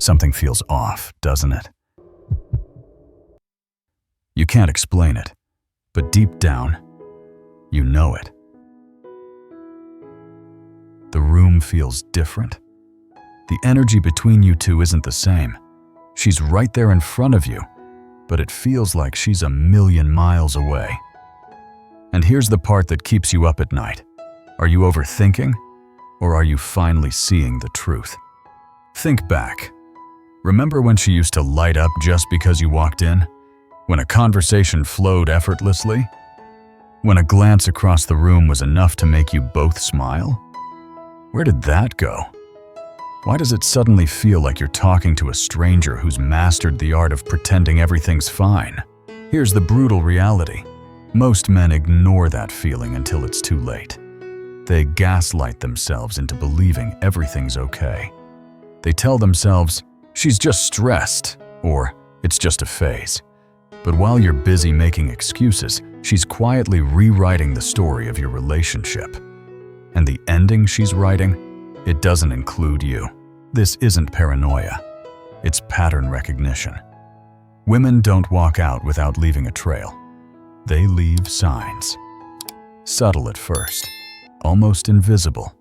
Something feels off, doesn't it? You can't explain it, but deep down, you know it. The room feels different. The energy between you two isn't the same. She's right there in front of you, but it feels like she's a million miles away. And here's the part that keeps you up at night. Are you overthinking, or are you finally seeing the truth? Think back. Remember when she used to light up just because you walked in? When a conversation flowed effortlessly? When a glance across the room was enough to make you both smile? Where did that go? Why does it suddenly feel like you're talking to a stranger who's mastered the art of pretending everything's fine? Here's the brutal reality. Most men ignore that feeling until it's too late. They gaslight themselves into believing everything's okay. They tell themselves, she's just stressed, or it's just a phase. But while you're busy making excuses, she's quietly rewriting the story of your relationship. And the ending she's writing, it doesn't include you. This isn't paranoia. It's pattern recognition. Women don't walk out without leaving a trail. They leave signs. Subtle at first, almost invisible.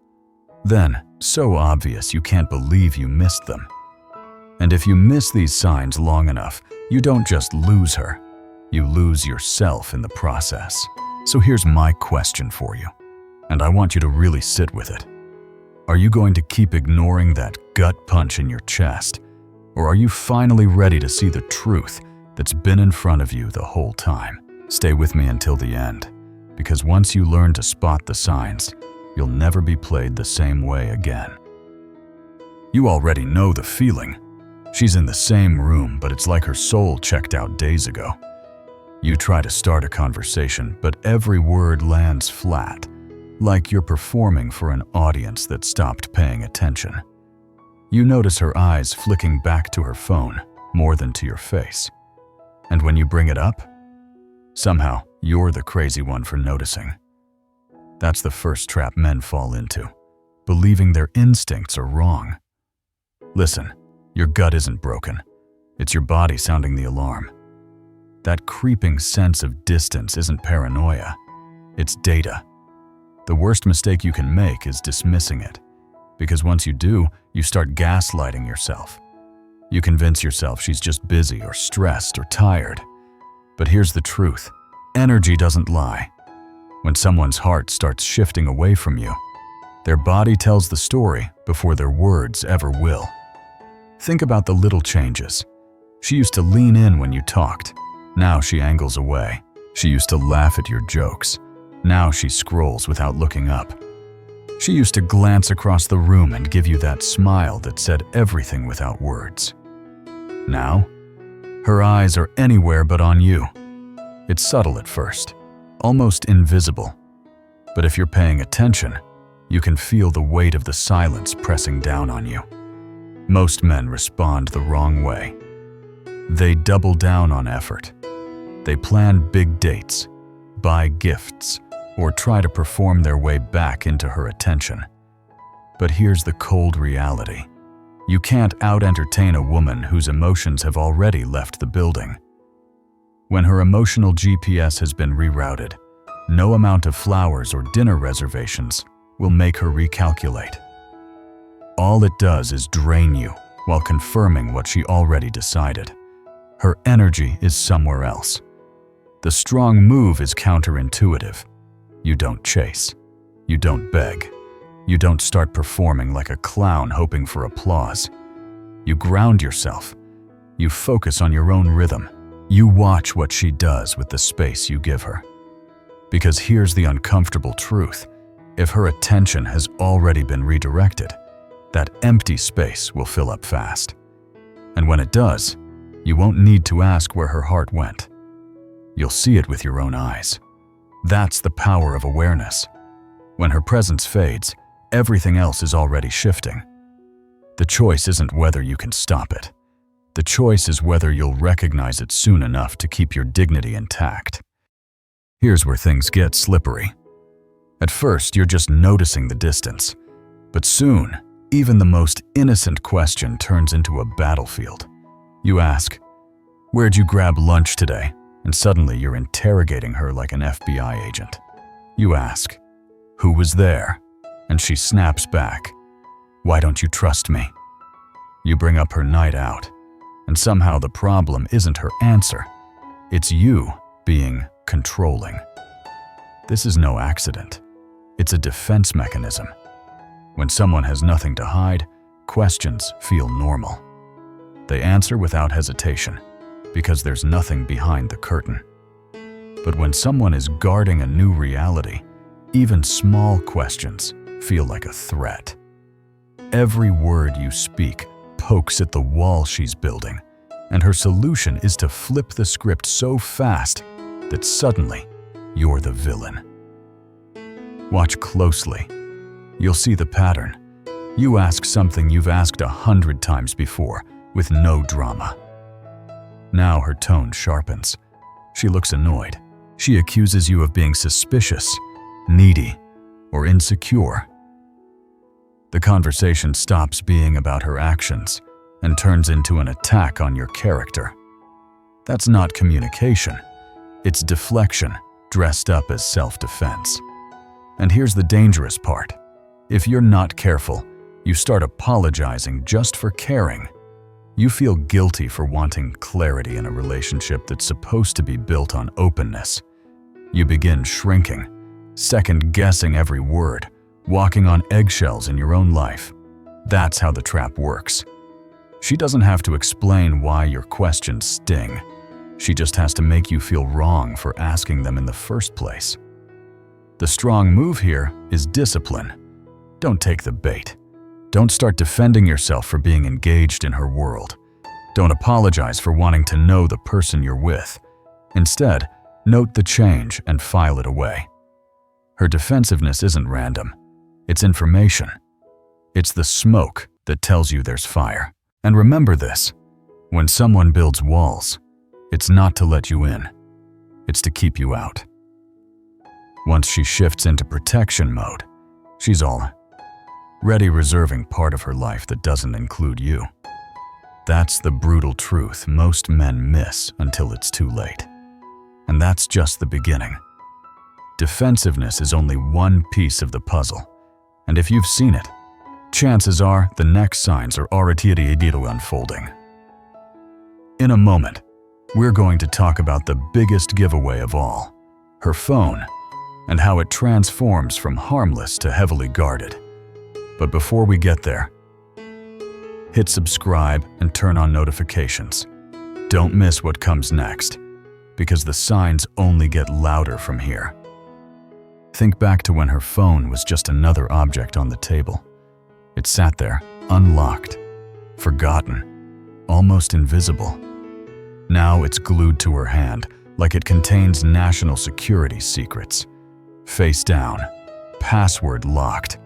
Then, so obvious you can't believe you missed them. And if you miss these signs long enough, you don't just lose her, you lose yourself in the process. So here's my question for you, and I want you to really sit with it. Are you going to keep ignoring that gut punch in your chest, or are you finally ready to see the truth that's been in front of you the whole time? Stay with me until the end, because once you learn to spot the signs, you'll never be played the same way again. You already know the feeling. She's in the same room, but it's like her soul checked out days ago. You try to start a conversation, but every word lands flat, like you're performing for an audience that stopped paying attention. You notice her eyes flicking back to her phone more than to your face. And when you bring it up, somehow you're the crazy one for noticing. That's the first trap men fall into, believing their instincts are wrong. Listen. Your gut isn't broken. It's your body sounding the alarm. That creeping sense of distance isn't paranoia. It's data. The worst mistake you can make is dismissing it, because once you do, you start gaslighting yourself. You convince yourself she's just busy or stressed or tired. But here's the truth. Energy doesn't lie. When someone's heart starts shifting away from you, their body tells the story before their words ever will. Think about the little changes. She used to lean in when you talked. Now she angles away. She used to laugh at your jokes. Now she scrolls without looking up. She used to glance across the room and give you that smile that said everything without words. Now, her eyes are anywhere but on you. It's subtle at first, almost invisible. But if you're paying attention, you can feel the weight of the silence pressing down on you. Most men respond the wrong way. They double down on effort. They plan big dates, buy gifts, or try to perform their way back into her attention. But here's the cold reality. You can't out-entertain a woman whose emotions have already left the building. When her emotional GPS has been rerouted, no amount of flowers or dinner reservations will make her recalculate. All it does is drain you while confirming what she already decided. Her energy is somewhere else. The strong move is counterintuitive. You don't chase. You don't beg. You don't start performing like a clown hoping for applause. You ground yourself. You focus on your own rhythm. You watch what she does with the space you give her. Because here's the uncomfortable truth. If her attention has already been redirected, that empty space will fill up fast. And when it does, you won't need to ask where her heart went. You'll see it with your own eyes. That's the power of awareness. When her presence fades, everything else is already shifting. The choice isn't whether you can stop it. The choice is whether you'll recognize it soon enough to keep your dignity intact. Here's where things get slippery. At first, you're just noticing the distance. But soon, Even the most innocent question turns into a battlefield. You ask, "Where'd you grab lunch today?" And suddenly you're interrogating her like an FBI agent. You ask, "Who was there?" And she snaps back, "Why don't you trust me?" You bring up her night out, and somehow the problem isn't her answer. It's you being controlling. This is no accident. It's a defense mechanism. When someone has nothing to hide, questions feel normal. They answer without hesitation, because there's nothing behind the curtain. But when someone is guarding a new reality, even small questions feel like a threat. Every word you speak pokes at the wall she's building, and her solution is to flip the script so fast that suddenly you're the villain. Watch closely. You'll see the pattern. You ask something you've asked 100 times before, with no drama. Now her tone sharpens. She looks annoyed. She accuses you of being suspicious, needy, or insecure. The conversation stops being about her actions and turns into an attack on your character. That's not communication. It's deflection, dressed up as self-defense. And here's the dangerous part. If you're not careful, you start apologizing just for caring. You feel guilty for wanting clarity in a relationship that's supposed to be built on openness. You begin shrinking, second-guessing every word, walking on eggshells in your own life. That's how the trap works. She doesn't have to explain why your questions sting. She just has to make you feel wrong for asking them in the first place. The strong move here is discipline. Don't take the bait. Don't start defending yourself for being engaged in her world. Don't apologize for wanting to know the person you're with. Instead, note the change and file it away. Her defensiveness isn't random. It's information. It's the smoke that tells you there's fire. And remember this, when someone builds walls, it's not to let you in. It's to keep you out. Once she shifts into protection mode, she's all ready, reserving part of her life that doesn't include you. That's the brutal truth most men miss until it's too late. And that's just the beginning. Defensiveness is only one piece of the puzzle. And if you've seen it, chances are the next signs are already unfolding. In a moment, we're going to talk about the biggest giveaway of all, her phone, and how it transforms from harmless to heavily guarded. But before we get there, hit subscribe and turn on notifications. Don't miss what comes next, because the signs only get louder from here. Think back to when her phone was just another object on the table. It sat there, unlocked, forgotten, almost invisible. Now it's glued to her hand, like it contains national security secrets. Face down, password locked,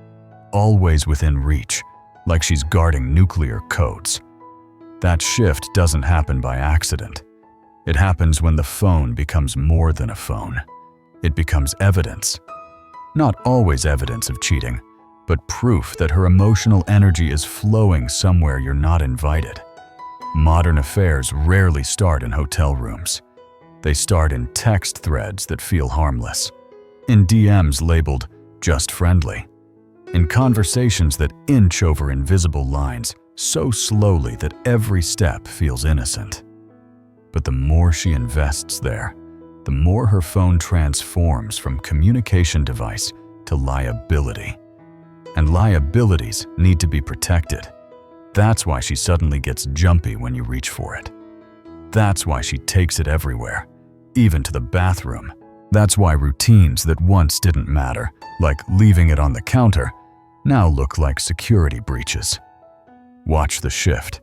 always within reach, like she's guarding nuclear codes. That shift doesn't happen by accident. It happens when the phone becomes more than a phone. It becomes evidence. Not always evidence of cheating, but proof that her emotional energy is flowing somewhere you're not invited. Modern affairs rarely start in hotel rooms. They start in text threads that feel harmless, in DMs labeled just friendly, in conversations that inch over invisible lines so slowly that every step feels innocent. But the more she invests there, the more her phone transforms from communication device to liability. And liabilities need to be protected. That's why she suddenly gets jumpy when you reach for it. That's why she takes it everywhere, even to the bathroom. That's why routines that once didn't matter, like leaving it on the counter, now look like security breaches. Watch the shift.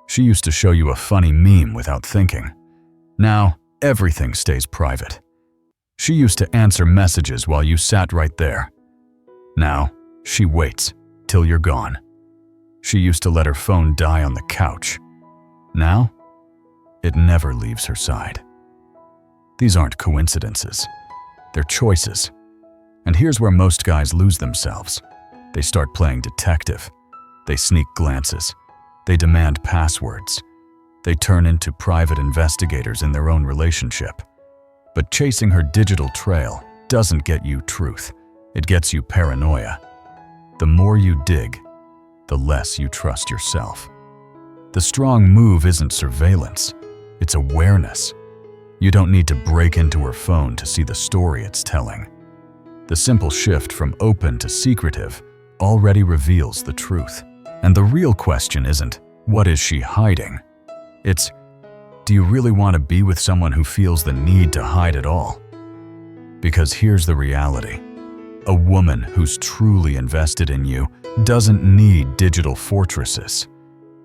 She used to show you a funny meme without thinking. Now, everything stays private. She used to answer messages while you sat right there. Now, she waits till you're gone. She used to let her phone die on the couch. Now, it never leaves her side. These aren't coincidences. They're choices. And here's where most guys lose themselves. They start playing detective. They sneak glances. They demand passwords. They turn into private investigators in their own relationship. But chasing her digital trail doesn't get you truth. It gets you paranoia. The more you dig, the less you trust yourself. The strong move isn't surveillance. It's awareness. You don't need to break into her phone to see the story it's telling. The simple shift from open to secretive already reveals the truth. And the real question isn't, what is she hiding? It's, do you really want to be with someone who feels the need to hide it all? Because here's the reality. A woman who's truly invested in you doesn't need digital fortresses.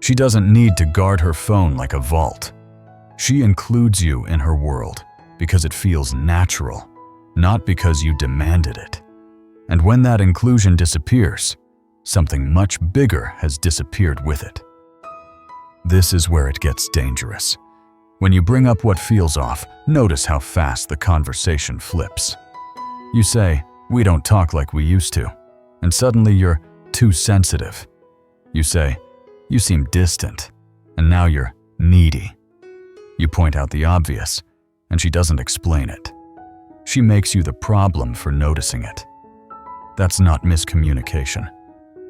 She doesn't need to guard her phone like a vault. She includes you in her world because it feels natural, not because you demanded it. And when that inclusion disappears, something much bigger has disappeared with it. This is where it gets dangerous. When you bring up what feels off, notice how fast the conversation flips. You say, "We don't talk like we used to," and suddenly you're too sensitive. You say, "You seem distant," and now you're needy. You point out the obvious, and she doesn't explain it. She makes you the problem for noticing it. That's not miscommunication.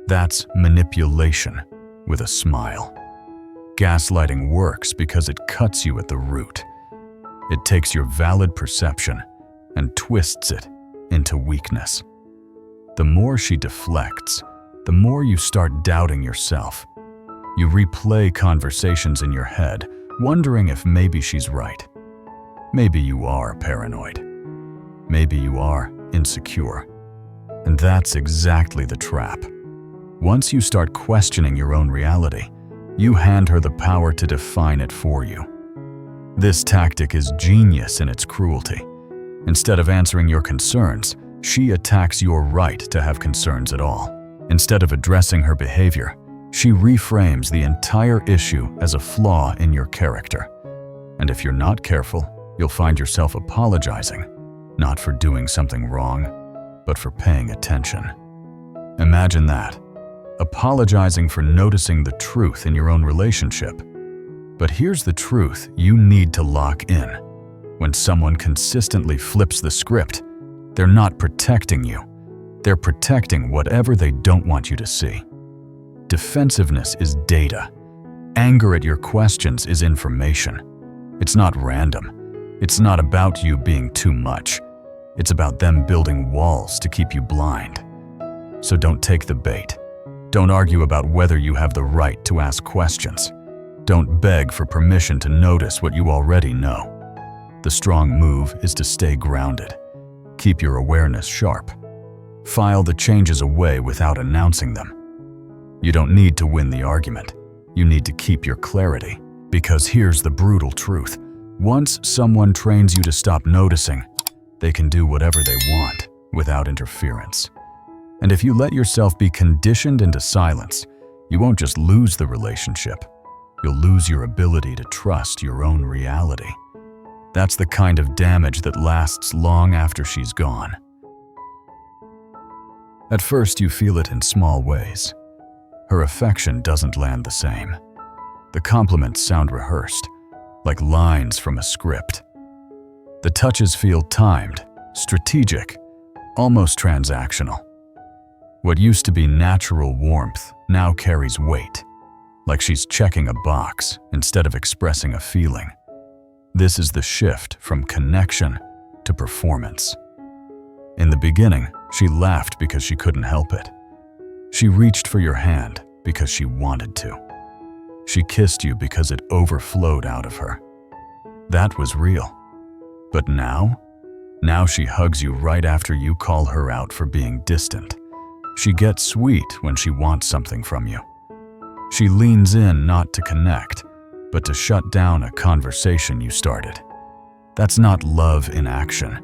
That's manipulation with a smile. Gaslighting works because it cuts you at the root. It takes your valid perception and twists it into weakness. The more she deflects, the more you start doubting yourself. You replay conversations in your head, wondering if maybe she's right. Maybe you are paranoid. Maybe you are insecure. And that's exactly the trap. Once you start questioning your own reality, you hand her the power to define it for you. This tactic is genius in its cruelty. Instead of answering your concerns, she attacks your right to have concerns at all. Instead of addressing her behavior, she reframes the entire issue as a flaw in your character. And if you're not careful, you'll find yourself apologizing, not for doing something wrong, but for paying attention. Imagine that. Apologizing for noticing the truth in your own relationship. But here's the truth you need to lock in. When someone consistently flips the script, they're not protecting you. They're protecting whatever they don't want you to see. Defensiveness is data. Anger at your questions is information. It's not random. It's not about you being too much. It's about them building walls to keep you blind. So don't take the bait. Don't argue about whether you have the right to ask questions. Don't beg for permission to notice what you already know. The strong move is to stay grounded. Keep your awareness sharp. File the changes away without announcing them. You don't need to win the argument. You need to keep your clarity. Because here's the brutal truth. Once someone trains you to stop noticing, they can do whatever they want without interference. And if you let yourself be conditioned into silence, you won't just lose the relationship. You'll lose your ability to trust your own reality. That's the kind of damage that lasts long after she's gone. At first, you feel it in small ways. Her affection doesn't land the same. The compliments sound rehearsed, like lines from a script. The touches feel timed, strategic, almost transactional. What used to be natural warmth now carries weight, like she's checking a box instead of expressing a feeling. This is the shift from connection to performance. In the beginning, she laughed because she couldn't help it. She reached for your hand because she wanted to. She kissed you because it overflowed out of her. That was real. But now she hugs you right after you call her out for being distant. She gets sweet when she wants something from you. She leans in not to connect, but to shut down a conversation you started. That's not love in action.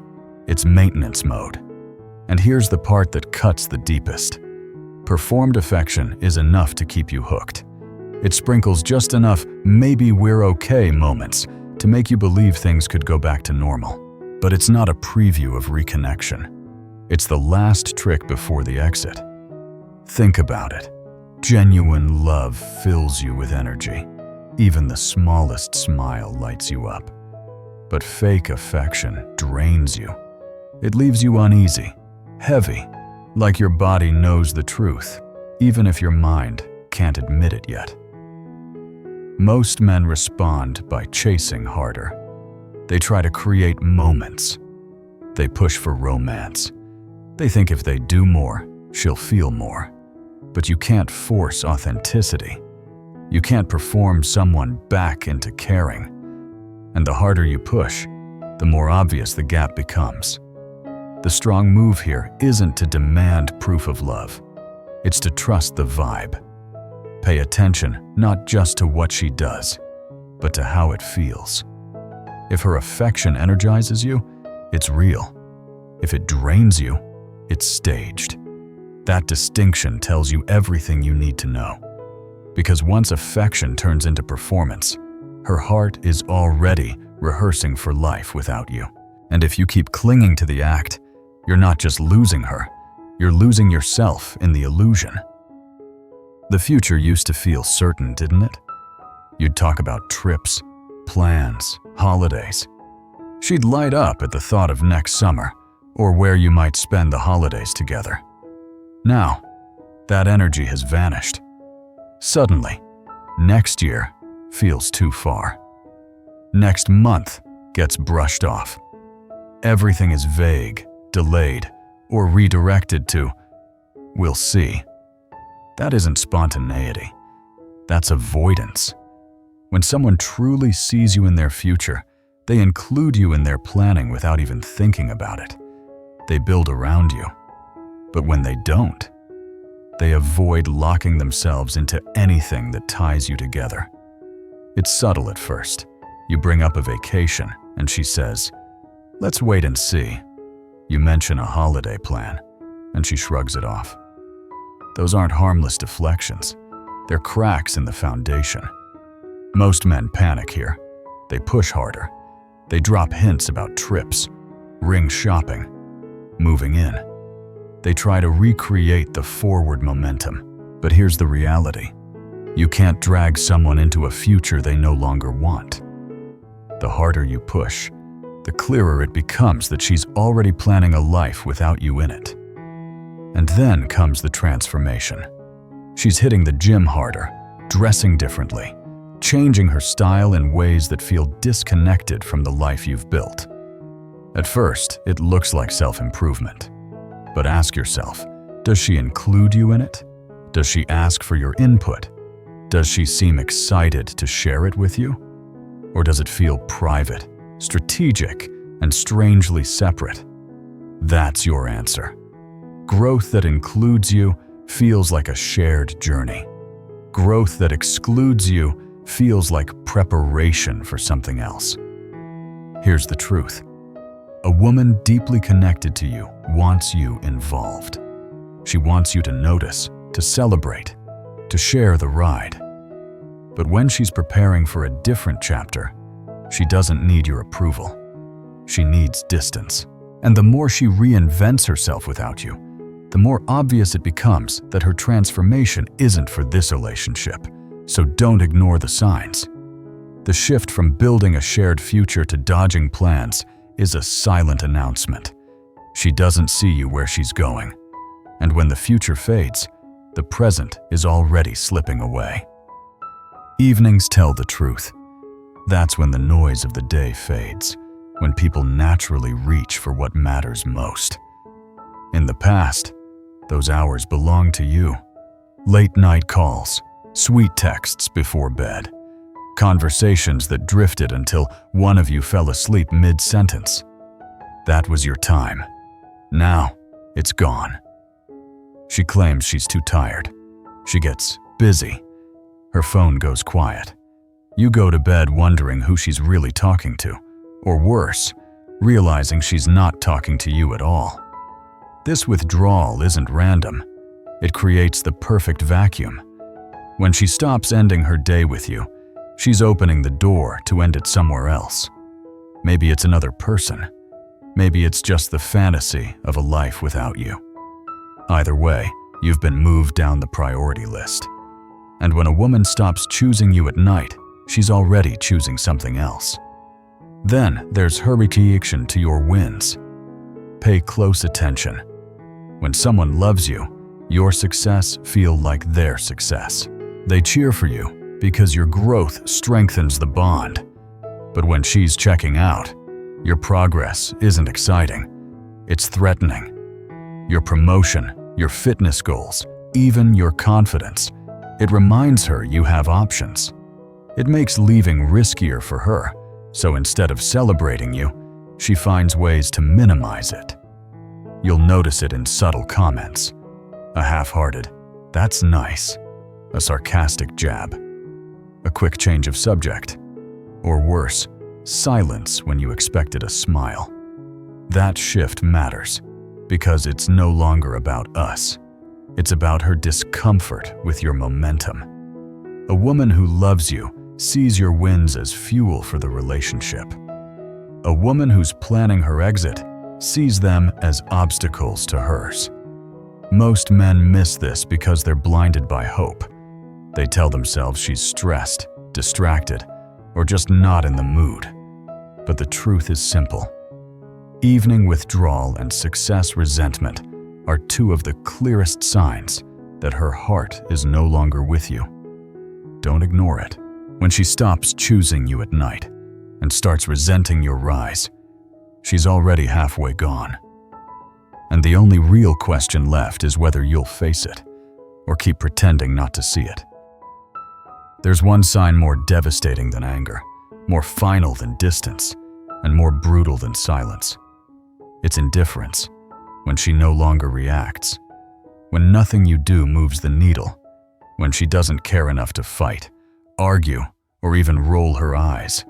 It's maintenance mode. And here's the part that cuts the deepest. Performed affection is enough to keep you hooked. It sprinkles just enough "maybe we're okay" moments to make you believe things could go back to normal. But it's not a preview of reconnection. It's the last trick before the exit. Think about it. Genuine love fills you with energy. Even the smallest smile lights you up. But fake affection drains you. It leaves you uneasy, heavy, like your body knows the truth, even if your mind can't admit it yet. Most men respond by chasing harder. They try to create moments. They push for romance. They think if they do more, she'll feel more. But you can't force authenticity. You can't perform someone back into caring. And the harder you push, the more obvious the gap becomes. The strong move here isn't to demand proof of love. It's to trust the vibe. Pay attention not just to what she does, but to how it feels. If her affection energizes you, it's real. If it drains you, it's staged. That distinction tells you everything you need to know. Because once affection turns into performance, her heart is already rehearsing for life without you. And if you keep clinging to the act, you're not just losing her, you're losing yourself in the illusion. The future used to feel certain, didn't it? You'd talk about trips, plans, holidays. She'd light up at the thought of next summer, or where you might spend the holidays together. Now, that energy has vanished. Suddenly, next year feels too far. Next month gets brushed off. Everything is vague, delayed, or redirected to, "We'll see." That isn't spontaneity. That's avoidance. When someone truly sees you in their future, they include you in their planning without even thinking about it. They build around you. But when they don't, they avoid locking themselves into anything that ties you together. It's subtle at first. You bring up a vacation, and she says, "Let's wait and see." You mention a holiday plan, and she shrugs it off. Those aren't harmless deflections. They're cracks in the foundation. Most men panic here. They push harder. They drop hints about trips, ring shopping, moving in. They try to recreate the forward momentum. But here's the reality. You can't drag someone into a future they no longer want. The harder you push, the clearer it becomes that she's already planning a life without you in it. And then comes the transformation. She's hitting the gym harder, dressing differently, changing her style in ways that feel disconnected from the life you've built. At first, it looks like self-improvement. But ask yourself, does she include you in it? Does she ask for your input? Does she seem excited to share it with you? Or does it feel private, strategic, and strangely separate? That's your answer. Growth that includes you feels like a shared journey. Growth that excludes you feels like preparation for something else. Here's the truth. A woman deeply connected to you wants you involved. She wants you to notice, to celebrate, to share the ride. But when she's preparing for a different chapter, she doesn't need your approval. She needs distance. And the more she reinvents herself without you, the more obvious it becomes that her transformation isn't for this relationship. So don't ignore the signs. The shift from building a shared future to dodging plans is a silent announcement. She doesn't see you where she's going. And when the future fades, the present is already slipping away. Evenings tell the truth. That's when the noise of the day fades, when people naturally reach for what matters most. In the past, those hours belonged to you. Late night calls, sweet texts before bed, conversations that drifted until one of you fell asleep mid-sentence. That was your time. Now, it's gone. She claims she's too tired. She gets busy. Her phone goes quiet. You go to bed wondering who she's really talking to, or worse, realizing she's not talking to you at all. This withdrawal isn't random. It creates the perfect vacuum. When she stops ending her day with you, she's opening the door to end it somewhere else. Maybe it's another person. Maybe it's just the fantasy of a life without you. Either way, you've been moved down the priority list. And when a woman stops choosing you at night, she's already choosing something else. Then there's her reaction to your wins. Pay close attention. When someone loves you, your success feels like their success. They cheer for you because your growth strengthens the bond. But when she's checking out, your progress isn't exciting. It's threatening. Your promotion, your fitness goals, even your confidence. It reminds her you have options. It makes leaving riskier for her, so instead of celebrating you, she finds ways to minimize it. You'll notice it in subtle comments. A half-hearted, "That's nice." A sarcastic jab. A quick change of subject. Or worse, silence when you expected a smile. That shift matters, because it's no longer about us. It's about her discomfort with your momentum. A woman who loves you sees your wins as fuel for the relationship. A woman who's planning her exit sees them as obstacles to hers. Most men miss this because they're blinded by hope. They tell themselves she's stressed, distracted, or just not in the mood. But the truth is simple. Evening withdrawal and success resentment are two of the clearest signs that her heart is no longer with you. Don't ignore it. When she stops choosing you at night and starts resenting your rise, she's already halfway gone. And the only real question left is whether you'll face it or keep pretending not to see it. There's one sign more devastating than anger, more final than distance, and more brutal than silence. It's indifference, when she no longer reacts, when nothing you do moves the needle, when she doesn't care enough to fight, argue, or even roll her eyes.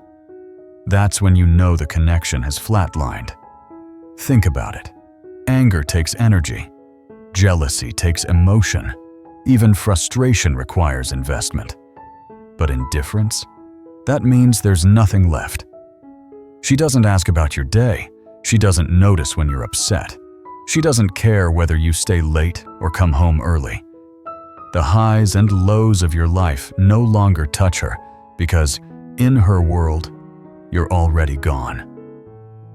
That's when you know the connection has flatlined. Think about it. Anger takes energy. Jealousy takes emotion. Even frustration requires investment. But indifference? That means there's nothing left. She doesn't ask about your day. She doesn't notice when you're upset. She doesn't care whether you stay late or come home early. The highs and lows of your life no longer touch her because, in her world, you're already gone.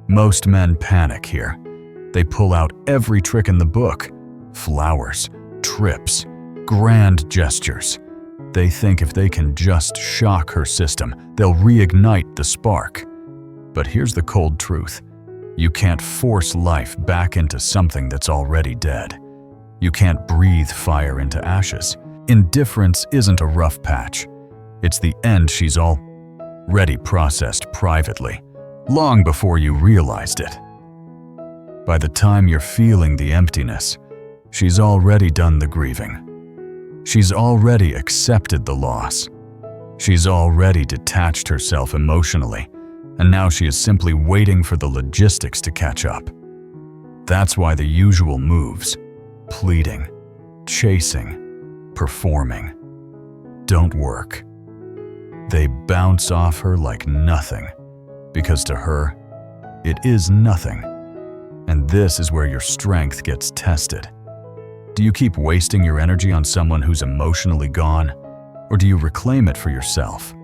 Most men panic here. They pull out every trick in the book: flowers, trips, grand gestures. They think if they can just shock her system, they'll reignite the spark. But here's the cold truth. You can't force life back into something that's already dead. You can't breathe fire into ashes. Indifference isn't a rough patch. It's the end she's already processed privately, long before you realized it. By the time you're feeling the emptiness, she's already done the grieving. She's already accepted the loss. She's already detached herself emotionally, and now she is simply waiting for the logistics to catch up. That's why the usual moves, pleading, chasing, performing, don't work. They bounce off her like nothing, because to her, it is nothing. And this is where your strength gets tested. Do you keep wasting your energy on someone who's emotionally gone, or do you reclaim it for yourself?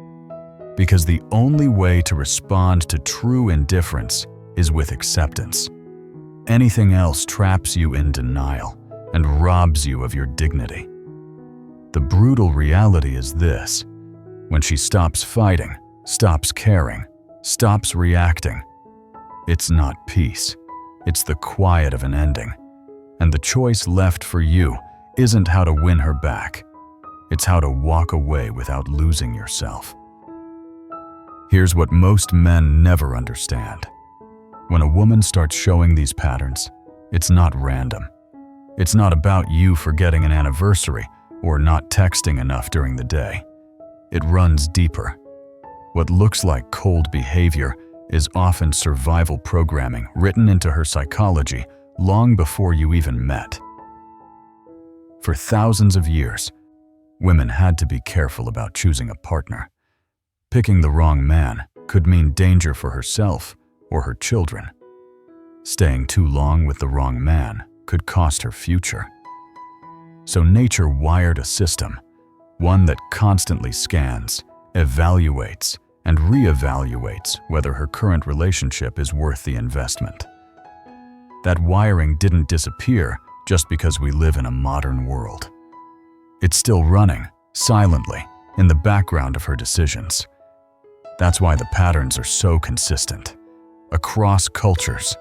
Because the only way to respond to true indifference is with acceptance. Anything else traps you in denial and robs you of your dignity. The brutal reality is this: when she stops fighting, stops caring, stops reacting, it's not peace. It's the quiet of an ending. And the choice left for you isn't how to win her back. It's how to walk away without losing yourself. Here's what most men never understand. When a woman starts showing these patterns, it's not random. It's not about you forgetting an anniversary or not texting enough during the day. It runs deeper. What looks like cold behavior is often survival programming written into her psychology long before you even met. For thousands of years, women had to be careful about choosing a partner. Picking the wrong man could mean danger for herself or her children. Staying too long with the wrong man could cost her future. So nature wired a system. one that constantly scans, evaluates, and reevaluates whether her current relationship is worth the investment. That wiring didn't disappear just because we live in a modern world. It's still running, silently, in the background of her decisions. That's why the patterns are so consistent. Across cultures,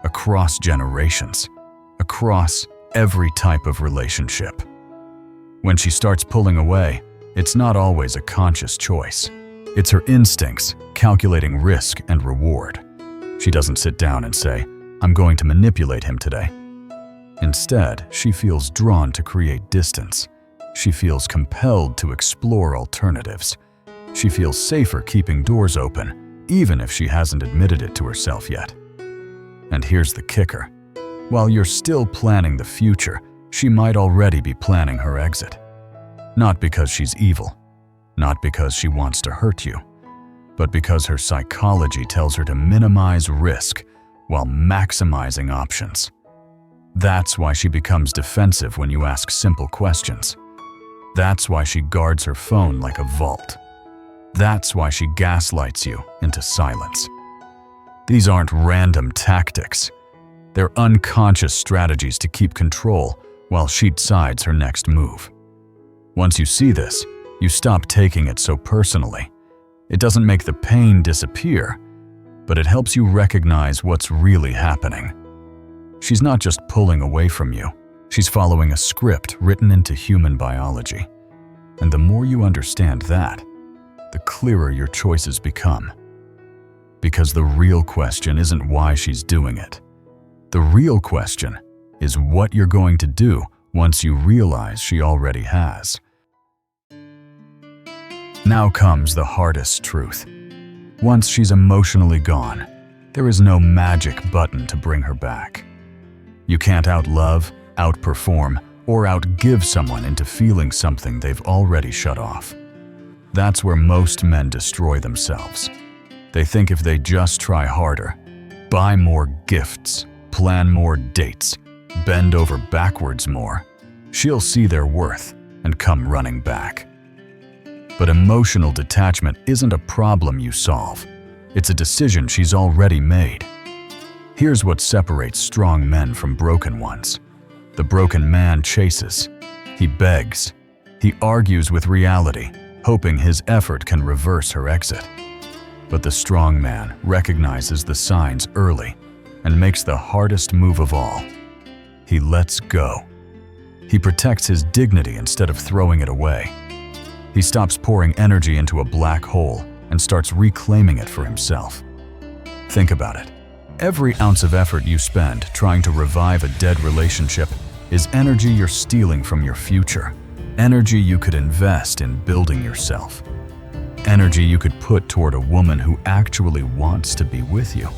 across generations, across every type of relationship. When she starts pulling away, it's not always a conscious choice. It's her instincts calculating risk and reward. She doesn't sit down and say, "I'm going to manipulate him today." Instead, she feels drawn to create distance. She feels compelled to explore alternatives. She feels safer keeping doors open, even if she hasn't admitted it to herself yet. And here's the kicker. While you're still planning the future, she might already be planning her exit. Not because she's evil, not because she wants to hurt you, but because her psychology tells her to minimize risk while maximizing options. That's why she becomes defensive when you ask simple questions. That's why she guards her phone like a vault. That's why she gaslights you into silence. These aren't random tactics. They're unconscious strategies to keep control while she decides her next move. Once you see this, you stop taking it so personally. It doesn't make the pain disappear, but it helps you recognize what's really happening. She's not just pulling away from you. She's following a script written into human biology. And the more you understand that, the clearer your choices become. Because the real question isn't why she's doing it. The real question is what you're going to do once you realize she already has. Now comes the hardest truth. Once she's emotionally gone, there is no magic button to bring her back. You can't outlove, outperform, or outgive someone into feeling something they've already shut off. That's where most men destroy themselves. They think if they just try harder, buy more gifts, plan more dates, bend over backwards more, she'll see their worth and come running back. But emotional detachment isn't a problem you solve. It's a decision she's already made. Here's what separates strong men from broken ones. The broken man chases. He begs. He argues with reality, hoping his effort can reverse her exit. But the strong man recognizes the signs early and makes the hardest move of all. He lets go. He protects his dignity instead of throwing it away. He stops pouring energy into a black hole and starts reclaiming it for himself. Think about it. Every ounce of effort you spend trying to revive a dead relationship is energy you're stealing from your future. Energy you could invest in building yourself. Energy you could put toward a woman who actually wants to be with you.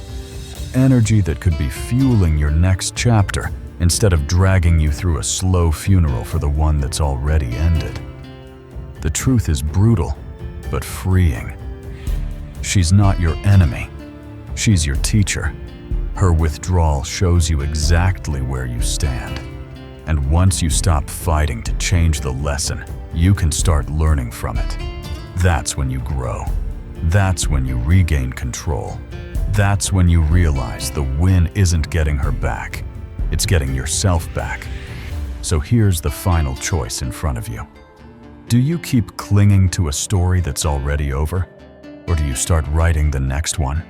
Energy that could be fueling your next chapter instead of dragging you through a slow funeral for the one that's already ended. The truth is brutal, but freeing. She's not your enemy. She's your teacher. Her withdrawal shows you exactly where you stand. And once you stop fighting to change the lesson, you can start learning from it. That's when you grow. That's when you regain control. That's when you realize the win isn't getting her back. It's getting yourself back. So here's the final choice in front of you. Do you keep clinging to a story that's already over? Or do you start writing the next one?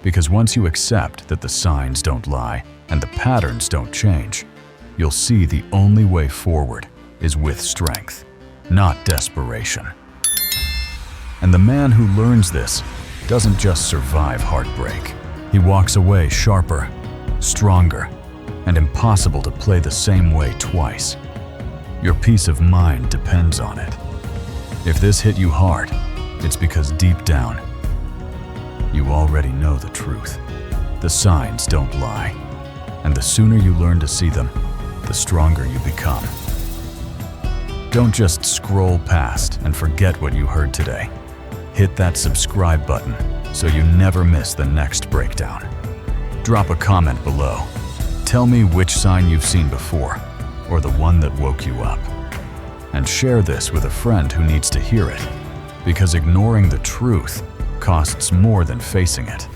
Because once you accept that the signs don't lie and the patterns don't change, you'll see the only way forward is with strength, not desperation. And the man who learns this doesn't just survive heartbreak. He walks away sharper, stronger, and impossible to play the same way twice. Your peace of mind depends on it. If this hit you hard, it's because deep down, you already know the truth. The signs don't lie. And the sooner you learn to see them, the stronger you become. Don't just scroll past and forget what you heard today. Hit that subscribe button so you never miss the next breakdown. Drop a comment below. Tell me which sign you've seen before or the one that woke you up. And share this with a friend who needs to hear it, because ignoring the truth costs more than facing it.